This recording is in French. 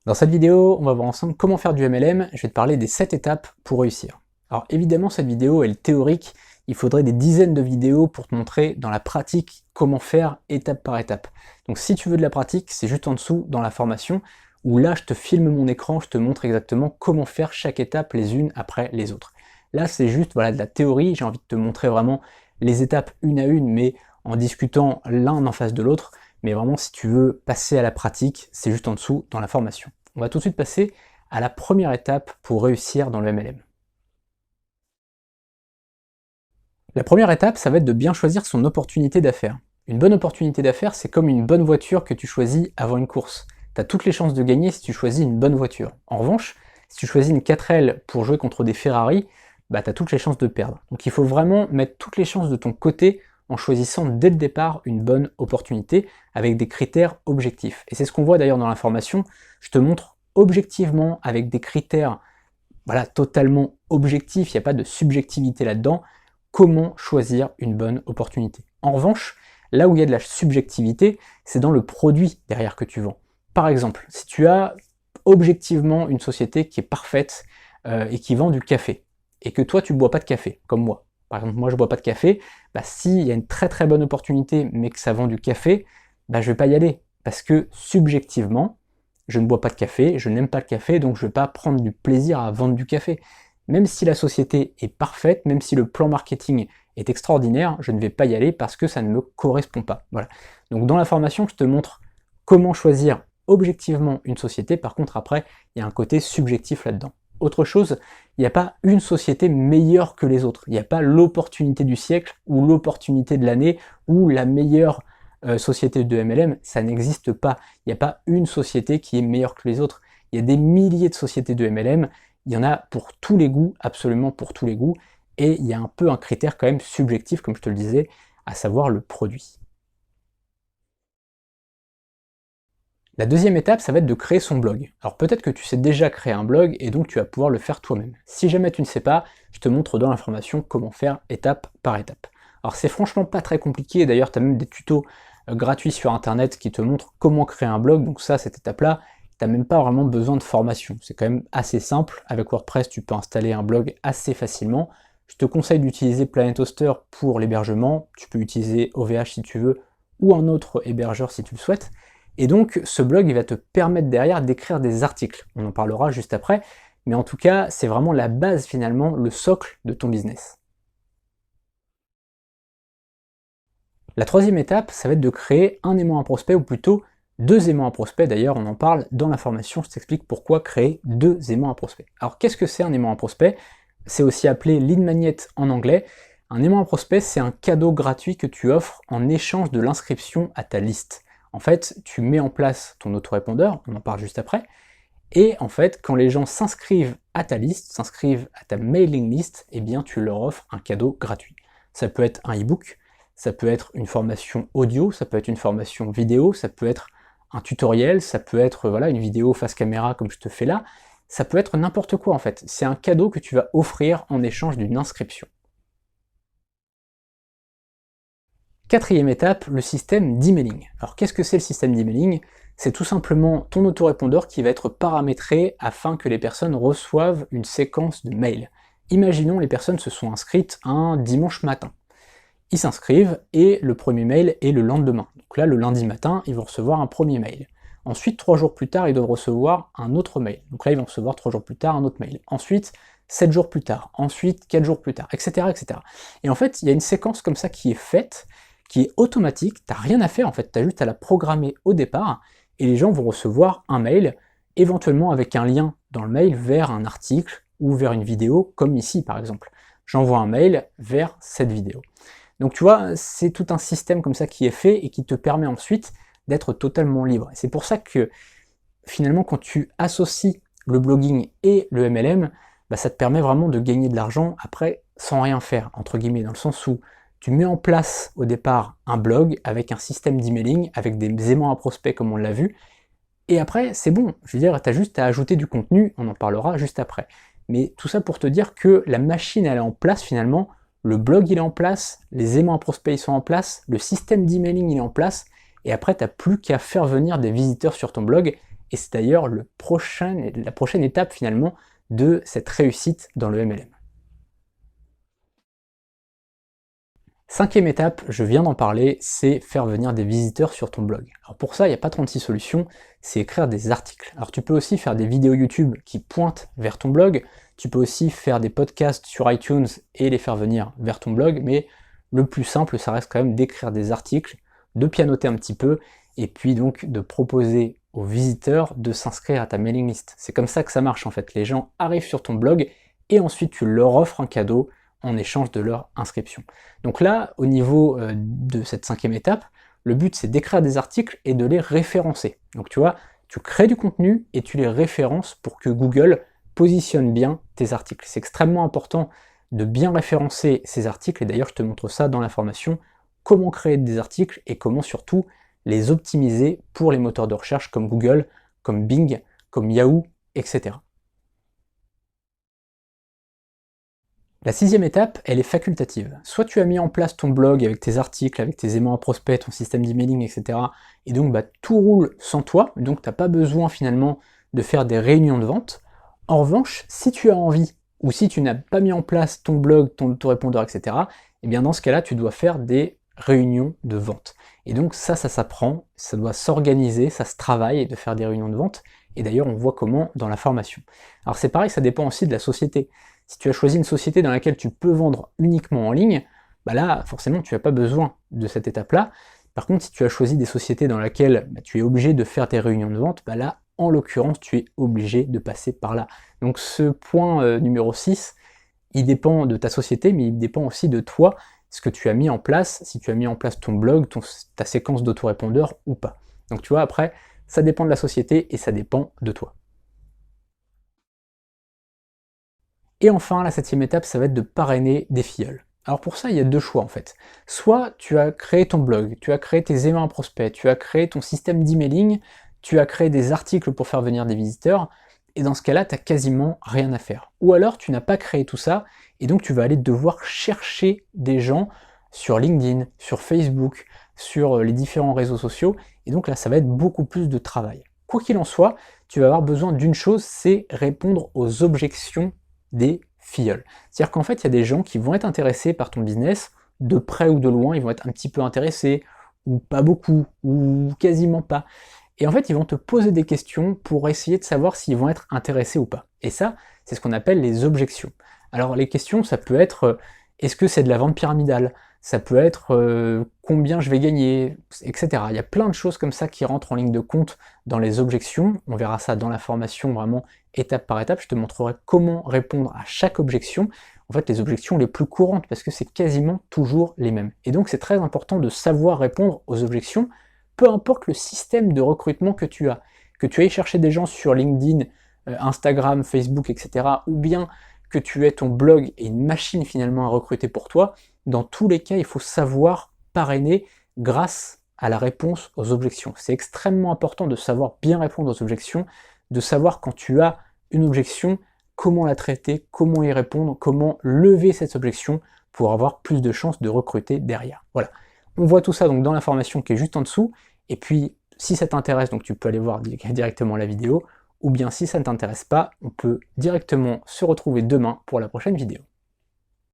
Dans cette vidéo, on va voir ensemble comment faire du MLM. Je vais te parler des 7 étapes pour réussir. Alors évidemment, cette vidéo elle est théorique, il faudrait des dizaines de vidéos pour te montrer dans la pratique comment faire étape par étape. Donc si tu veux de la pratique, c'est juste en dessous dans la formation, où là je te filme mon écran, je te montre exactement comment faire chaque étape les unes après les autres. Là c'est juste voilà, de la théorie, j'ai envie de te montrer vraiment les étapes une à une, mais en discutant l'un en face de l'autre. Mais vraiment, si tu veux passer à la pratique, c'est juste en dessous dans la formation. On va tout de suite passer à la première étape pour réussir dans le MLM. La première étape, ça va être de bien choisir son opportunité d'affaires. Une bonne opportunité d'affaires, c'est comme une bonne voiture que tu choisis avant une course. Tu as toutes les chances de gagner si tu choisis une bonne voiture. En revanche, si tu choisis une 4L pour jouer contre des Ferrari, tu as toutes les chances de perdre. Donc il faut vraiment mettre toutes les chances de ton côté en choisissant dès le départ une bonne opportunité avec des critères objectifs. Et c'est ce qu'on voit d'ailleurs dans la formation. Je te montre objectivement avec des critères totalement objectifs, il n'y a pas de subjectivité là-dedans, comment choisir une bonne opportunité. En revanche, là où il y a de la subjectivité, c'est dans le produit derrière que tu vends. Par exemple, si tu as objectivement une société qui est parfaite et qui vend du café, et que toi tu ne bois pas de café, comme moi. Par exemple, moi je ne bois pas de café, s'il y a une très très bonne opportunité mais que ça vend du café, je ne vais pas y aller. Parce que subjectivement, je ne bois pas de café, je n'aime pas le café, donc je ne vais pas prendre du plaisir à vendre du café. Même si la société est parfaite, même si le plan marketing est extraordinaire, je ne vais pas y aller parce que ça ne me correspond pas. Voilà. Donc dans la formation, je te montre comment choisir objectivement une société. Par contre, après, il y a un côté subjectif là-dedans. Autre chose, il n'y a pas une société meilleure que les autres. Il n'y a pas l'opportunité du siècle ou l'opportunité de l'année ou la meilleure société de MLM. Ça n'existe pas. Il n'y a pas une société qui est meilleure que les autres. Il y a des milliers de sociétés de MLM. Il y en a pour tous les goûts, absolument pour tous les goûts. Et il y a un peu un critère quand même subjectif, comme je te le disais, à savoir le produit. La deuxième étape, ça va être de créer son blog. Alors peut-être que tu sais déjà créer un blog et donc tu vas pouvoir le faire toi-même. Si jamais tu ne sais pas, je te montre dans l'information comment faire étape par étape. Alors c'est franchement pas très compliqué, d'ailleurs tu as même des tutos gratuits sur internet qui te montrent comment créer un blog, donc ça, cette étape-là, tu n'as même pas vraiment besoin de formation. C'est quand même assez simple, avec WordPress tu peux installer un blog assez facilement. Je te conseille d'utiliser Planet Hoster pour l'hébergement, tu peux utiliser OVH si tu veux, ou un autre hébergeur si tu le souhaites. Et donc ce blog il va te permettre derrière d'écrire des articles. On en parlera juste après, mais en tout cas c'est vraiment la base finalement, le socle de ton business. La troisième étape, ça va être de créer un aimant à prospect, ou plutôt deux aimants à prospect. D'ailleurs on en parle dans la formation, je t'explique pourquoi créer deux aimants à prospect. Alors qu'est-ce que c'est un aimant à prospect? C'est aussi appelé lead magnet en anglais. Un aimant à prospect, c'est un cadeau gratuit que tu offres en échange de l'inscription à ta liste. En fait, tu mets en place ton autorépondeur, on en parle juste après, et en fait, quand les gens s'inscrivent à ta liste, s'inscrivent à ta mailing list, eh bien tu leur offres un cadeau gratuit. Ça peut être un e-book, ça peut être une formation audio, ça peut être une formation vidéo, ça peut être un tutoriel, ça peut être une vidéo face caméra comme je te fais là, ça peut être n'importe quoi en fait. C'est un cadeau que tu vas offrir en échange d'une inscription. Quatrième étape, le système d'emailing. Alors qu'est-ce que c'est le système d'emailing? C'est tout simplement ton autorépondeur qui va être paramétré afin que les personnes reçoivent une séquence de mails. Imaginons les personnes se sont inscrites un dimanche matin. Ils s'inscrivent et le premier mail est le lendemain. Donc là, le lundi matin, ils vont recevoir un premier mail. Ensuite, 3 jours plus tard, ils doivent recevoir un autre mail. Donc là, ils vont recevoir 3 jours plus tard un autre mail. Ensuite, 7 jours plus tard. Ensuite, 4 jours plus tard, etc., etc. Et en fait, il y a une séquence comme ça qui est faite, qui est automatique, t'as rien à faire en fait, t'as juste à la programmer au départ, et les gens vont recevoir un mail, éventuellement avec un lien dans le mail vers un article ou vers une vidéo, comme ici par exemple. J'envoie un mail vers cette vidéo. Donc tu vois, c'est tout un système comme ça qui est fait et qui te permet ensuite d'être totalement libre. Et c'est pour ça que finalement quand tu associes le blogging et le MLM, ça te permet vraiment de gagner de l'argent après sans rien faire, entre guillemets, dans le sens où tu mets en place au départ un blog avec un système d'emailing, avec des aimants à prospects comme on l'a vu, et après c'est bon, je veux dire, tu as juste à ajouter du contenu, on en parlera juste après. Mais tout ça pour te dire que la machine elle est en place finalement, le blog il est en place, les aimants à prospects ils sont en place, le système d'emailing il est en place, et après tu n'as plus qu'à faire venir des visiteurs sur ton blog, et c'est d'ailleurs la prochaine étape finalement de cette réussite dans le MLM. Cinquième étape, je viens d'en parler, c'est faire venir des visiteurs sur ton blog. Alors pour ça, il n'y a pas 36 solutions, c'est écrire des articles. Alors tu peux aussi faire des vidéos YouTube qui pointent vers ton blog, tu peux aussi faire des podcasts sur iTunes et les faire venir vers ton blog, mais le plus simple, ça reste quand même d'écrire des articles, de pianoter un petit peu, et puis donc de proposer aux visiteurs de s'inscrire à ta mailing list. C'est comme ça que ça marche en fait. Les gens arrivent sur ton blog et ensuite tu leur offres un cadeau en échange de leur inscription. Donc là, au niveau de cette cinquième étape, le but c'est d'écrire des articles et de les référencer. Donc tu vois, tu crées du contenu et tu les références pour que Google positionne bien tes articles. C'est extrêmement important de bien référencer ces articles, et d'ailleurs je te montre ça dans la formation, comment créer des articles et comment surtout les optimiser pour les moteurs de recherche comme Google, comme Bing, comme Yahoo, etc. La sixième étape, elle est facultative. Soit tu as mis en place ton blog avec tes articles, avec tes aimants à prospects, ton système d'emailing, etc. Et donc tout roule sans toi, donc tu n'as pas besoin finalement de faire des réunions de vente. En revanche, si tu as envie, ou si tu n'as pas mis en place ton blog, ton autorépondeur, etc., et bien dans ce cas-là, tu dois faire des réunions de vente. Et donc ça s'apprend, ça doit s'organiser, ça se travaille de faire des réunions de vente. Et d'ailleurs, on voit comment dans la formation. Alors c'est pareil, ça dépend aussi de la société. Si tu as choisi une société dans laquelle tu peux vendre uniquement en ligne, bah là, forcément, tu n'as pas besoin de cette étape-là. Par contre, si tu as choisi des sociétés dans lesquelles tu es obligé de faire tes réunions de vente, bah là, en l'occurrence, tu es obligé de passer par là. Donc ce point numéro 6, il dépend de ta société, mais il dépend aussi de toi, ce que tu as mis en place, si tu as mis en place ton blog, ta séquence d'autorépondeur ou pas. Donc tu vois, après, ça dépend de la société et ça dépend de toi. Et enfin, la septième étape, ça va être de parrainer des filleuls. Alors pour ça, il y a deux choix en fait. Soit tu as créé ton blog, tu as créé tes aimants à prospects, tu as créé ton système d'emailing, tu as créé des articles pour faire venir des visiteurs, et dans ce cas-là, tu n'as quasiment rien à faire. Ou alors tu n'as pas créé tout ça, et donc tu vas aller devoir chercher des gens sur LinkedIn, sur Facebook, sur les différents réseaux sociaux, et donc là, ça va être beaucoup plus de travail. Quoi qu'il en soit, tu vas avoir besoin d'une chose, c'est répondre aux objections des filleuls. C'est-à-dire qu'en fait, il y a des gens qui vont être intéressés par ton business, de près ou de loin, ils vont être un petit peu intéressés, ou pas beaucoup, ou quasiment pas. Et en fait, ils vont te poser des questions pour essayer de savoir s'ils vont être intéressés ou pas. Et ça, c'est ce qu'on appelle les objections. Alors les questions, ça peut être est-ce que c'est de la vente pyramidale? Ça peut être combien je vais gagner, etc. Il y a plein de choses comme ça qui rentrent en ligne de compte dans les objections. On verra ça dans la formation vraiment étape par étape. Je te montrerai comment répondre à chaque objection. En fait, les objections les plus courantes, parce que c'est quasiment toujours les mêmes. Et donc c'est très important de savoir répondre aux objections, peu importe le système de recrutement que tu as. Que tu ailles chercher des gens sur LinkedIn, Instagram, Facebook, etc. ou bien que tu aies ton blog et une machine finalement à recruter pour toi, dans tous les cas, il faut savoir parrainer grâce à la réponse aux objections. C'est extrêmement important de savoir bien répondre aux objections, de savoir quand tu as une objection, comment la traiter, comment y répondre, comment lever cette objection pour avoir plus de chances de recruter derrière. Voilà. On voit tout ça donc dans la formation qui est juste en dessous, et puis si ça t'intéresse, donc tu peux aller voir directement la vidéo, ou bien si ça ne t'intéresse pas, on peut directement se retrouver demain pour la prochaine vidéo.